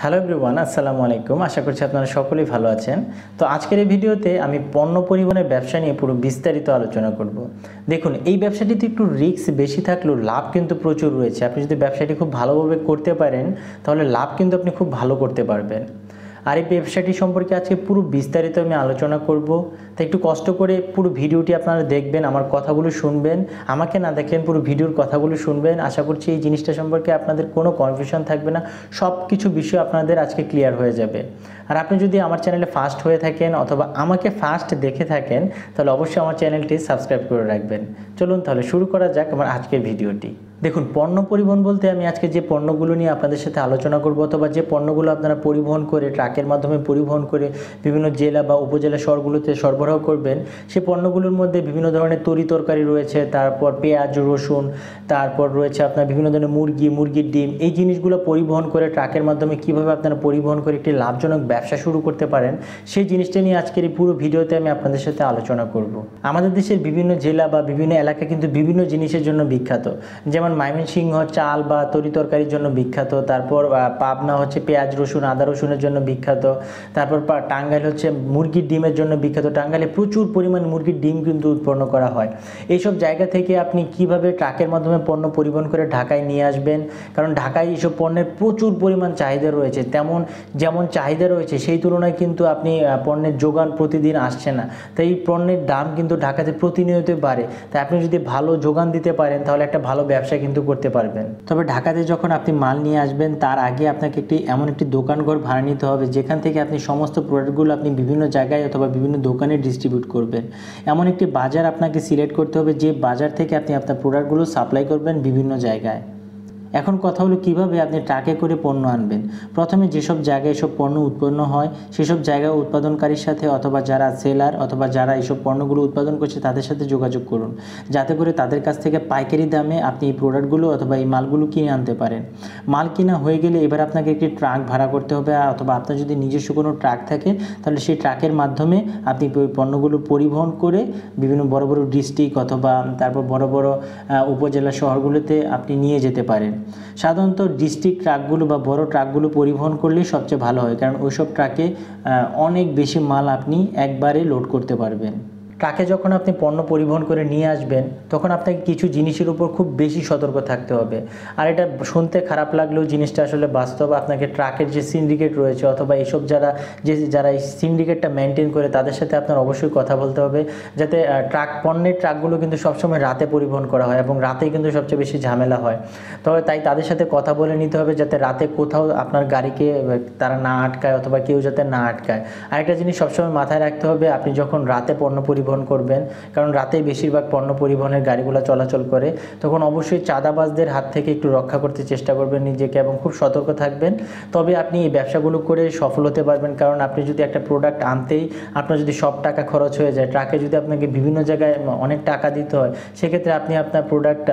Hello everyone, আসসালামু আলাইকুম। আশা করছি আপনারা সকলেই ভালো আছেন। তো আজকের এই ভিডিওতে আমি পণ্য পরিবহনের ব্যবসা নিয়ে পুরো বিস্তারিত আলোচনা করব। দেখুন, এই ব্যবসাটিতে একটু রিস্ক বেশি থাকলেও লাভ কিন্তু প্রচুর রয়েছে। আপনি যদি ব্যবসাটি খুব ভালোভাবে করতে পারেন তাহলে লাভ কিন্তু আপনি খুব ভালো করতে পারবেন। আর এই ব্যবসাটি সম্পর্কে আজকে পুরো বিস্তারিত আমি আলোচনা করব। তাই একটু কষ্ট করে পুরো ভিডিওটি আপনারা দেখবেন, আমার কথাগুলো শুনবেন, আমাকে না দেখেন পুরো ভিডিওর কথাগুলো শুনবেন। আশা করছি এই জিনিসটা সম্পর্কে আপনাদের কোনো কনফিউশন থাকবে না, সব কিছু বিষয় আপনাদের আজকে ক্লিয়ার হয়ে যাবে। আর আপনি যদি আমার চ্যানেলে ফার্স্ট হয়ে থাকেন অথবা আমাকে ফার্স্ট দেখে থাকেন তাহলে অবশ্যই আমার চ্যানেলটি সাবস্ক্রাইব করে রাখবেন। চলুন তাহলে শুরু করা যাক আমার আজকের ভিডিওটি। দেখুন, পণ্য পরিবহন বলতে আমি আজকে যে পণ্যগুলো নিয়ে আপনাদের সাথে আলোচনা করব অথবা যে পণ্যগুলো আপনারা পরিবহন করে ট্রাকের মাধ্যমে পরিবহন করে বিভিন্ন জেলা বা উপজেলা শহরগুলোতে সরবরাহ করবেন, সেই পণ্যগুলোর মধ্যে বিভিন্ন ধরনের তরি তরকারি রয়েছে, তারপর পেঁয়াজ রসুন, তারপর রয়েছে আপনার বিভিন্ন ধরনের মুরগির ডিম। এই জিনিসগুলো পরিবহন করে ট্রাকের মাধ্যমে কীভাবে আপনারা পরিবহন করে একটি লাভজনক ব্যবসা শুরু করতে পারেন, সেই জিনিসটা নিয়ে আজকের এই পুরো ভিডিওতে আমি আপনাদের সাথে আলোচনা করব। আমাদের দেশের বিভিন্ন জেলা বা বিভিন্ন এলাকা কিন্তু বিভিন্ন জিনিসের জন্য বিখ্যাত। যেমন ময়মনসিংহ চাল বা তরি তরকারির জন্য বিখ্যাত, তারপর পাবনা হচ্ছে পেঁয়াজ রসুন আদা রসুনের জন্য বিখ্যাত, তারপর টাঙ্গাইল হচ্ছে মুরগির ডিমের জন্য বিখ্যাত। টাঙ্গাইলে প্রচুর পরিমাণ মুরগির ডিম কিন্তু উৎপন্ন করা হয়। এইসব জায়গা থেকে আপনি কিভাবে ট্রাকের মাধ্যমে পণ্য পরিবহন করে ঢাকায় নিয়ে আসবেন, কারণ ঢাকায় এইসব পণ্যের প্রচুর পরিমাণ চাহিদা রয়েছে। যেমন চাহিদা রয়েছে সেই তুলনায় কিন্তু আপনি পণ্যের যোগান প্রতিদিন আসছে না, তাই এই পণ্যের দাম কিন্তু ঢাকাতে প্রতিনিয়ত বাড়ে। তাই আপনি যদি ভালো যোগান দিতে পারেন তাহলে একটা ভালো ব্যবসা কিন্তু করতে পারবেন। তবে ঢাকাতে যখন আপনি মাল নিয়ে আসবেন তার আগে আপনাকে এমন একটি দোকানঘর ভাড়া নিতে হবে যেখান থেকে আপনি সমস্ত প্রোডাক্টগুলো আপনি বিভিন্ন জায়গায় অথবা বিভিন্ন দোকানে ডিস্ট্রিবিউট করবেন। এমন একটি বাজার আপনাকে সিলেক্ট করতে হবে যে বাজার থেকে আপনি আপনার প্রোডাক্টগুলো সাপ্লাই করবেন বিভিন্ন জায়গায়। এখন কথা হলো কিভাবে আপনি ট্রাকে করে পণ্য আনবেন। প্রথমে যেসব জায়গায় এসব পণ্য উৎপন্ন হয় সেসব জায়গায় উৎপাদনকারীর সাথে অথবা যারা সেলার অথবা যারা এইসব পণ্যগুলো উৎপাদন করছে তাদের সাথে যোগাযোগ করুন, যাতে করে তাদের কাছ থেকে পাইকারি দামে আপনি এই প্রোডাক্টগুলো অথবা এই মালগুলো কিনে আনতে পারেন। মাল কিনা হয়ে গেলে এবার আপনাকে একটি ট্রাক ভাড়া করতে হবে, অথবা আপনার যদি নিজস্ব কোনো ট্রাক থাকে তাহলে সেই ট্রাকের মাধ্যমে আপনি ওই পণ্যগুলো পরিবহন করে বিভিন্ন বড় বড় ডিস্ট্রিক্ট অথবা তারপর বড় বড় উপজেলা শহরগুলোতে আপনি নিয়ে যেতে পারেন। সাধারণত ডিস্ট্রিক্ট ট্রাকগুলো বা বড় ট্রাকগুলো পরিবহন করলেই সবচেয়ে ভালো হয়, কারণ ওইসব ট্রাকে অনেক বেশি মাল আপনি একবারে লোড করতে পারবেন। ট্রাকে যখন আপনি পণ্য পরিবহন করে নিয়ে আসবেন তখন আপনাকে কিছু জিনিসের উপর খুব বেশি সতর্ক থাকতে হবে। আর এটা শুনতে খারাপ লাগলেও জিনিসটা আসলে বাস্তব। আপনাকে ট্রাকের যে সিন্ডিকেট রয়েছে অথবা এইসব যারা এই সিন্ডিকেটটা মেনটেন করে তাদের সাথে আপনার অবশ্যই কথা বলতে হবে, যাতে পণ্যের ট্রাকগুলো কিন্তু সবসময় রাতে পরিবহন করা হয় এবং রাতেই কিন্তু সবচেয়ে বেশি ঝামেলা হয়। তবে তাই তাদের সাথে কথা বলে নিতে হবে যাতে রাতে কোথাও আপনার গাড়িকে তারা না আটকায় অথবা কেউ যাতে না আটকায়। আরেকটা জিনিস সবসময় মাথায় রাখতে হবে, আপনি যখন রাতে পণ্য পরিবহন করবেন, কারণ রাতেই বেশিরভাগ পণ্য পরিবহনের গাড়িগুলো চলাচল করে, তখন অবশ্যই চাঁদাবাজদের হাত থেকে একটু রক্ষা করতে চেষ্টা করবেন নিজেকে এবং খুব সতর্ক থাকবেন। তবে আপনি এই ব্যবসাগুলো করে সফল হতে পারবেন, কারণ আপনি যদি একটা প্রোডাক্ট আনতেই আপনার যদি সব টাকা খরচ হয়ে যায়, ট্রাকে যদি আপনাকে বিভিন্ন জায়গায় অনেক টাকা দিতে হয়, সেক্ষেত্রে আপনি আপনার প্রোডাক্ট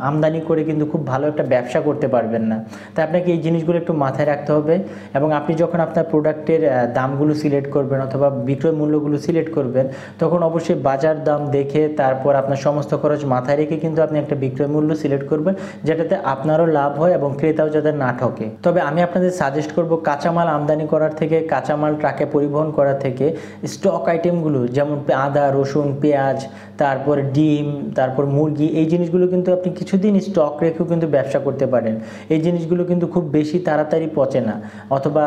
আমদানি করে কিন্তু খুব ভালো একটা ব্যবসা করতে পারবেন না। তাই আপনাকে এই জিনিসগুলো একটু মাথায় রাখতে হবে। এবং আপনি যখন আপনার প্রোডাক্টের দামগুলো সিলেক্ট করবেন অথবা বিক্রয় মূল্যগুলো সিলেক্ট করবেন তখন অবশ্যই বাজার দাম দেখে তারপর আপনার সমস্ত খরচ মাথায় রেখে কিন্তু আপনি একটা বিক্রয় মূল্য সিলেক্ট করবেন, যেটাতে আপনারও লাভ হয় এবং ক্রেতাও যাতে না ঠকে। তবে আমি আপনাদের সাজেস্ট করব কাঁচামাল আমদানি করার থেকে, কাঁচামাল ট্রাকে পরিবহন করার থেকে স্টক আইটেমগুলো যেমন আদা রসুন পেঁয়াজ তারপর ডিম তারপর মুরগি, এই জিনিসগুলো কিন্তু আপনি কিছুদিন স্টক রেখেও কিন্তু ব্যবসা করতে পারেন। এই জিনিসগুলো কিন্তু খুব বেশি তাড়াতাড়ি পচে না অথবা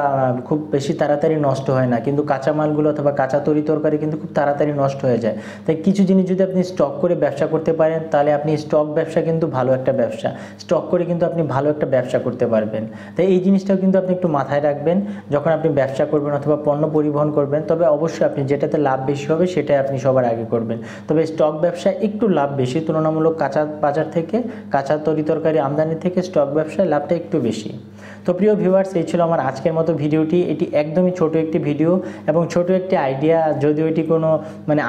খুব বেশি তাড়াতাড়ি নষ্ট হয় না, কিন্তু কাঁচামালগুলো অথবা কাঁচা তরি তরকারি কিন্তু খুব তাড়াতাড়ি নষ্ট হয়ে যায়। তাই কিছু জিনিস যদি আপনি স্টক করে ব্যবসা করতে পারেন তাহলে আপনি স্টক ব্যবসা কিন্তু ভালো একটা ব্যবসা, স্টক করে কিন্তু আপনি ভালো একটা ব্যবসা করতে পারবেন। তাই এই জিনিসটাও কিন্তু আপনি একটু মাথায় রাখবেন যখন আপনি ব্যবসা করবেন অথবা পণ্য পরিবহন করবেন। তবে অবশ্যই আপনি যেটাতে লাভ বেশি হবে সেটাই আপনি সবার আগে করবেন। তবে স্টক ব্যবসা একটু লাভ বেশি তুলনামূলক কাঁচা বাজার থেকে, কাঁচা তরি তরকারি আমদানি থেকে স্টক ব্যবসায় লাভটা একটু বেশি। তো প্রিয় ভিউয়ার্স, এই ছিল আমার আজকের মতো ভিডিওটি। এটি একদমই ছোট একটি ভিডিও এবং ছোট একটি আইডিয়া, যদিও এটি কোনো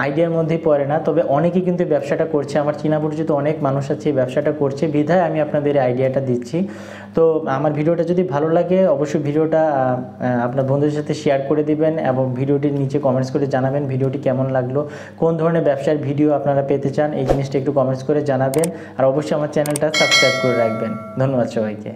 আইডিয়ার মধ্যেই পড়ে না, তবে অনেকেই কিন্তু ব্যবসাটা করছে। আমার চেনা পরিচিত অনেক মানুষ আছে এই ব্যবসাটা করছে, বিধায় আমি আপনাদের এই আইডিয়াটা দিচ্ছি। তো আমার ভিডিওটা যদি ভালো লাগে অবশ্যই ভিডিওটা আপনার বন্ধুদের সাথে শেয়ার করে দিবেন এবং ভিডিওটির নিচে কমেন্টস করে জানাবেন ভিডিওটি কেমন লাগলো, কোন ধরনের ব্যবসার ভিডিও আপনারা পেতে চান, এই জিনিসটা একটু কমেন্টস করে জানাবেন। আর অবশ্যই আমার চ্যানেলটা সাবস্ক্রাইব করে রাখবেন। ধন্যবাদ সবাইকে।